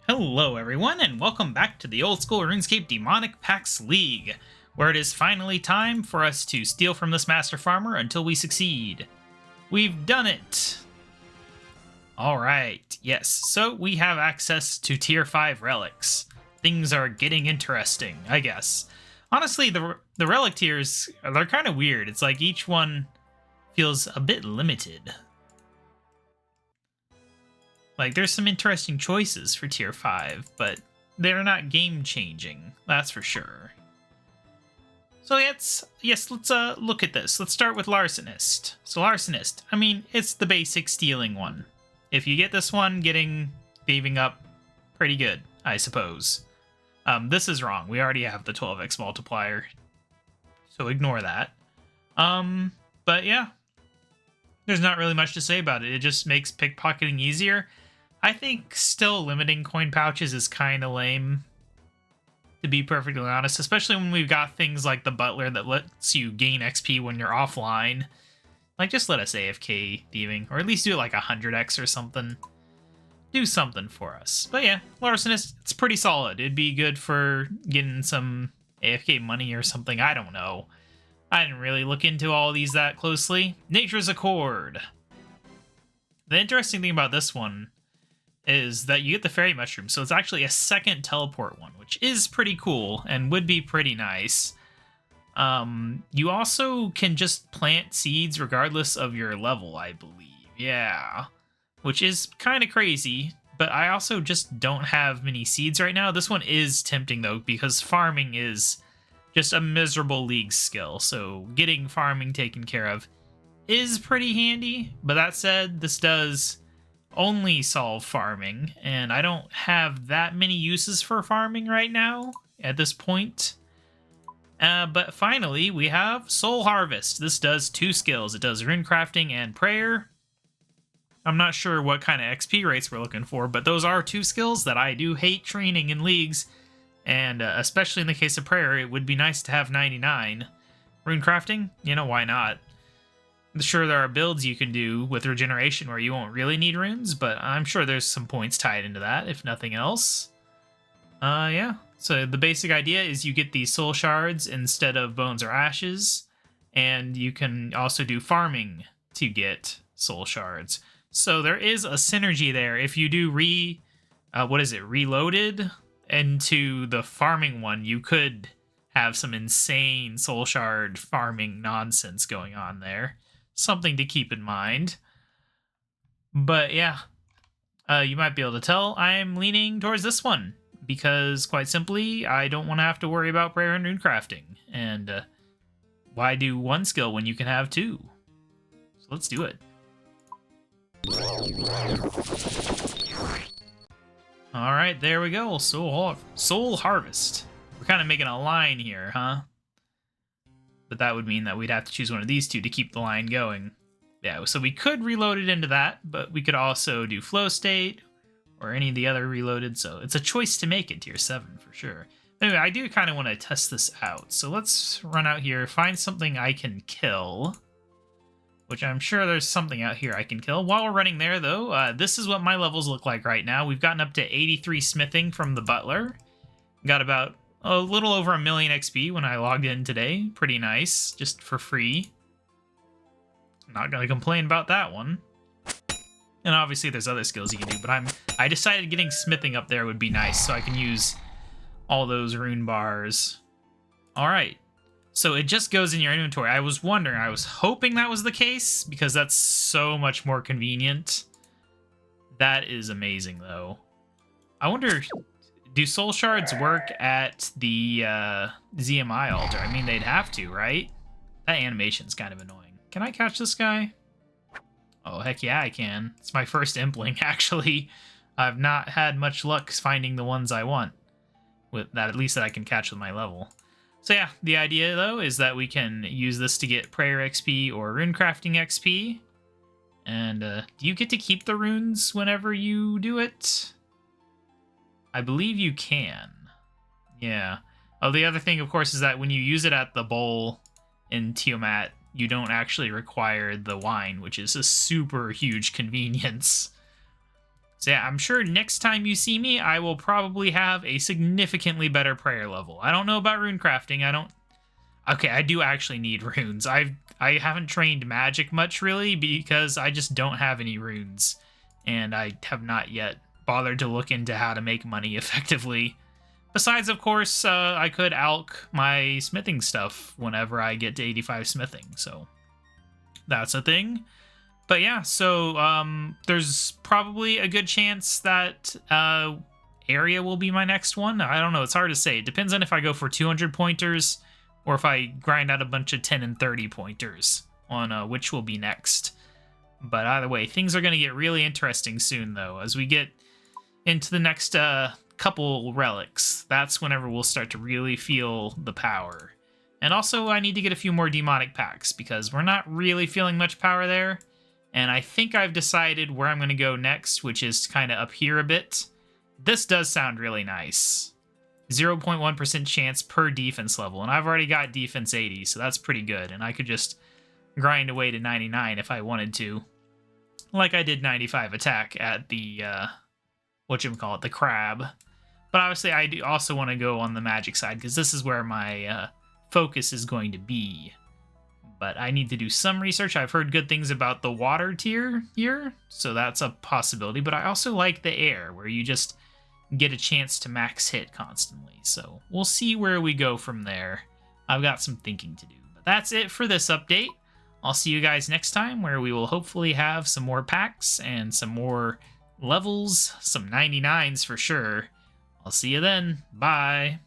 Hello everyone, and welcome back to the old school RuneScape Demonic Pacts League, where it is finally time for us to steal from this Master Farmer until we succeed. We've done it! Alright, yes, so we have access to Tier 5 relics. Things are getting interesting, I guess. Honestly, the relic tiers, they're kind of weird. It's like each one feels a bit limited. Like, there's some interesting choices for Tier 5, but they're not game-changing, that's for sure. So let's look at this. Let's start with Larcenist. So Larcenist, I mean, it's the basic stealing one. If you get this one, getting thieving up, pretty good, I suppose. This is wrong. We already have the 12x multiplier, so ignore that. But yeah, there's not really much to say about it. It just makes pickpocketing easier. I think still limiting coin pouches is kind of lame, to be perfectly honest, especially when we've got things like the Butler that lets you gain XP when you're offline. Like, just let us AFK thieving, or at least do it like 100x or something. Do something for us. But yeah, Larcenist, it's pretty solid. It'd be good for getting some AFK money or something, I don't know. I didn't really look into all these that closely. Nature's Accord. The interesting thing about this one is that you get the fairy mushroom, so it's actually a second teleport one, which is pretty cool and would be pretty nice. You also can just plant seeds regardless of your level, I believe. Yeah, which is kind of crazy, but I also just don't have many seeds right now. This one is tempting, though, because farming is just a miserable league skill, so getting farming taken care of is pretty handy. But that said, this does only solve farming, and I don't have that many uses for farming right now at this point. But finally, we have Soul Harvest. This does two skills. It does rune crafting and prayer. I'm not sure what kind of XP rates we're looking for, but those are two skills that I do hate training in leagues, and especially in the case of prayer, it would be nice to have 99. Rune crafting? You know, why not? Sure, there are builds you can do with regeneration where you won't really need runes, but I'm sure there's some points tied into that, if nothing else. Yeah. So the basic idea is you get these soul shards instead of bones or ashes, and you can also do farming to get soul shards. So there is a synergy there. If you do reloaded into the farming one, you could have some insane soul shard farming nonsense going on there. Something to keep in mind. But yeah, you might be able to tell I'm leaning towards this one, because quite simply, I don't want to have to worry about prayer and rune crafting. And why do one skill when you can have two? So let's do it. Alright, there we go. Soul Harvest. We're kind of making a line here, huh? But that would mean that we'd have to choose one of these two to keep the line going. Yeah, so we could reload it into that, but we could also do flow state or any of the other reloaded, so it's a choice to make in tier 7 for sure. Anyway, I do kind of want to test this out, so let's run out here, find something I can kill, which I'm sure there's something out here I can kill. While we're running there, though, this is what my levels look like right now. We've gotten up to 83 smithing from the Butler. Got about a little over 1 million XP when I logged in today. Pretty nice, just for free. Not gonna complain about that one. And obviously there's other skills you can do, but I decided getting smithing up there would be nice, so I can use all those rune bars. Alright, so it just goes in your inventory. I was wondering, I was hoping that was the case, because that's so much more convenient. That is amazing, though. I wonder, do soul shards work at the ZMI altar? I mean, they'd have to, right? That animation's kind of annoying. Can I catch this guy? Oh, heck yeah, I can. It's my first impling, actually. I've not had much luck finding the ones I want, with that, at least that I can catch with my level. So yeah, the idea, though, is that we can use this to get prayer XP or rune crafting XP. And do you get to keep the runes whenever you do it? I believe you can. Yeah. Oh, the other thing, of course, is that when you use it at the bowl in Tiamat, you don't actually require the wine, which is a super huge convenience. So yeah, I'm sure next time you see me, I will probably have a significantly better prayer level. I don't know about rune crafting. Okay, I do actually need runes. I haven't trained magic much really because I just don't have any runes, and I have not yet bothered to look into how to make money effectively. Besides, of course, I could alch my smithing stuff whenever I get to 85 smithing, so that's a thing. But yeah, so there's probably a good chance that area will be my next one. I don't know, it's hard to say. It depends on if I go for 200 pointers or if I grind out a bunch of 10 and 30 pointers on which will be next. But either way, things are going to get really interesting soon, though. As we get into the next couple relics, that's whenever we'll start to really feel the power. And also, I need to get a few more demonic packs, because we're not really feeling much power there. And I think I've decided where I'm going to go next, which is kind of up here a bit. This does sound really nice. 0.1% chance per defense level, and I've already got defense 80, so that's pretty good. And I could just grind away to 99 if I wanted to, like I did 95 attack at the whatchamacallit, the crab. But obviously I do also want to go on the magic side, because this is where my focus is going to be. But I need to do some research. I've heard good things about the water tier here, so that's a possibility. But I also like the air, where you just get a chance to max hit constantly. So we'll see where we go from there. I've got some thinking to do. But that's it for this update. I'll see you guys next time, where we will hopefully have some more packs and some more levels, some 99s for sure. I'll see you then. Bye.